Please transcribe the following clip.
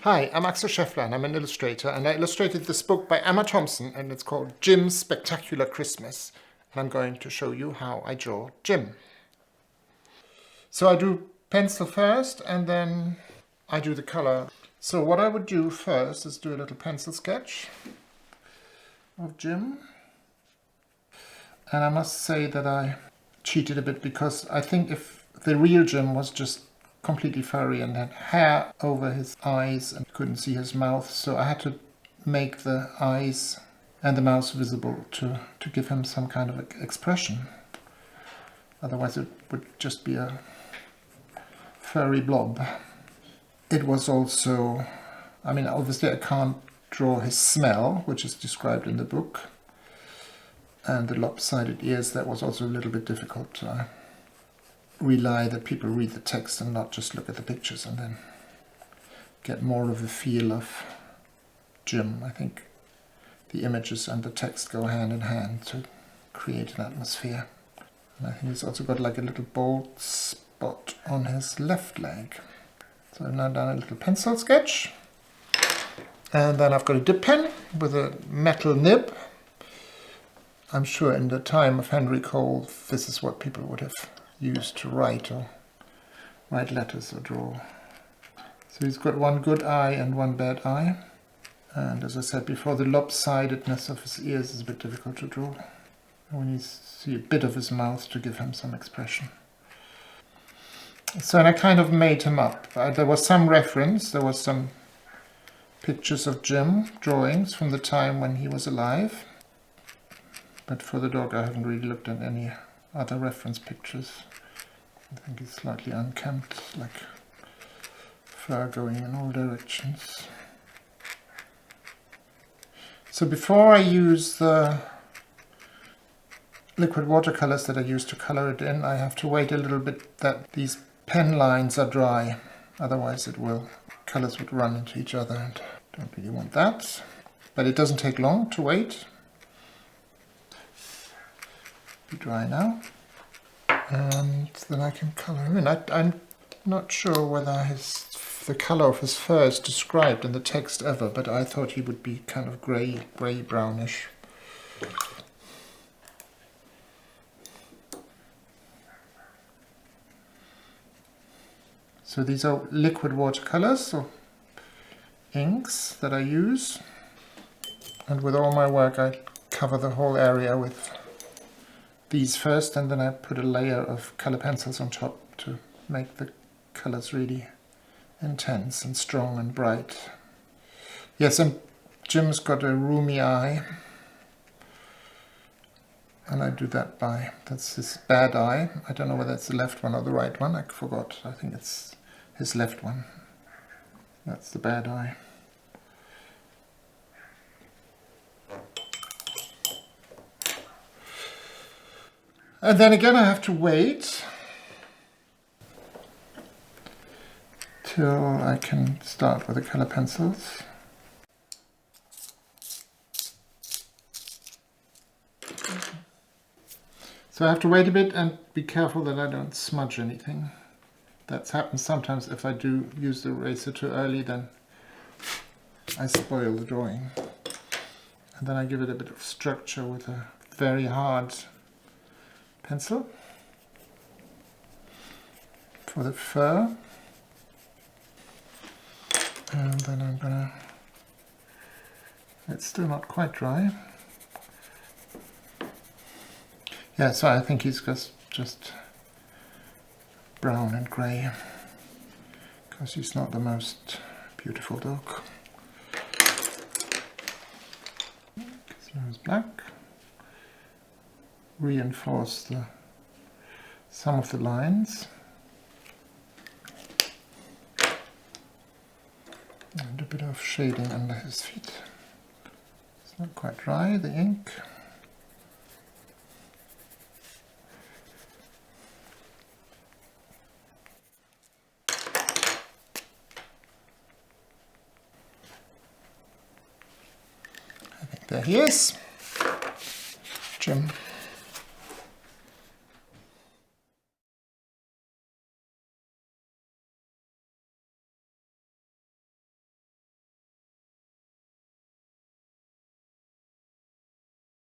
Hi, I'm Axel Scheffler and I'm an illustrator, and I illustrated this book by Emma Thompson, and it's called Jim's Spectacular Christmas. And I'm going to show you how I draw Jim. So I do pencil first and then I do the color. So what I would do first is do a little pencil sketch of Jim. And I must say that I cheated a bit, because I think if the real Jim was just completely furry and had hair over his eyes and couldn't see his mouth, so I had to make the eyes and the mouth visible to give him some kind of expression. Otherwise it would just be a furry blob. It was also, I mean, obviously I can't draw his smell, which is described in the book, and the lopsided ears, that was also a little bit difficult. Rely that people read the text and not just look at the pictures and then get more of a feel of Jim. I think the images and the text go hand in hand to create an atmosphere. And I think he's also got like a little bald spot on his left leg. So I've now done a little pencil sketch, and then I've got a dip pen with a metal nib. I'm sure in the time of Henry Cole this is what people would have used to write letters or draw. So he's got one good eye and one bad eye, and as I said before, the lopsidedness of his ears is a bit difficult to draw. And we need to see a bit of his mouth to give him some expression. So, and I kind of made him up. There was some reference, there was some pictures of Jim, drawings from the time when he was alive, but for the dog I haven't really looked at any other reference pictures. I think it's slightly unkempt, like fur going in all directions. So before I use the liquid watercolors that I use to color it in, I have to wait a little bit that these pen lines are dry, otherwise colors would run into each other, and I don't really want that. But it doesn't take long to wait. Be dry now, and then I can color him in. I'm not sure whether the color of his fur is described in the text ever, but I thought he would be kind of grey brownish. So these are liquid watercolors, or inks that I use, and with all my work I cover the whole area with these first, and then I put a layer of color pencils on top to make the colors really intense and strong and bright. Yes, and Jim's got a roomy eye, and I do that that's his bad eye. I don't know whether it's the left one or the right one, I forgot. I think it's his left one. That's the bad eye. And then again I have to wait till I can start with the color pencils. So I have to wait a bit and be careful that I don't smudge anything. That happens sometimes. If I do use the eraser too early, then I spoil the drawing. And then I give it a bit of structure with a very hard pencil for the fur, and then I'm gonna, it's still not quite dry. Yeah, so I think he's just brown and grey, because he's not the most beautiful dog. His nose black. Reinforce some of the lines, and a bit of shading under his feet. It's not quite dry, the ink. I think there he is, Jim.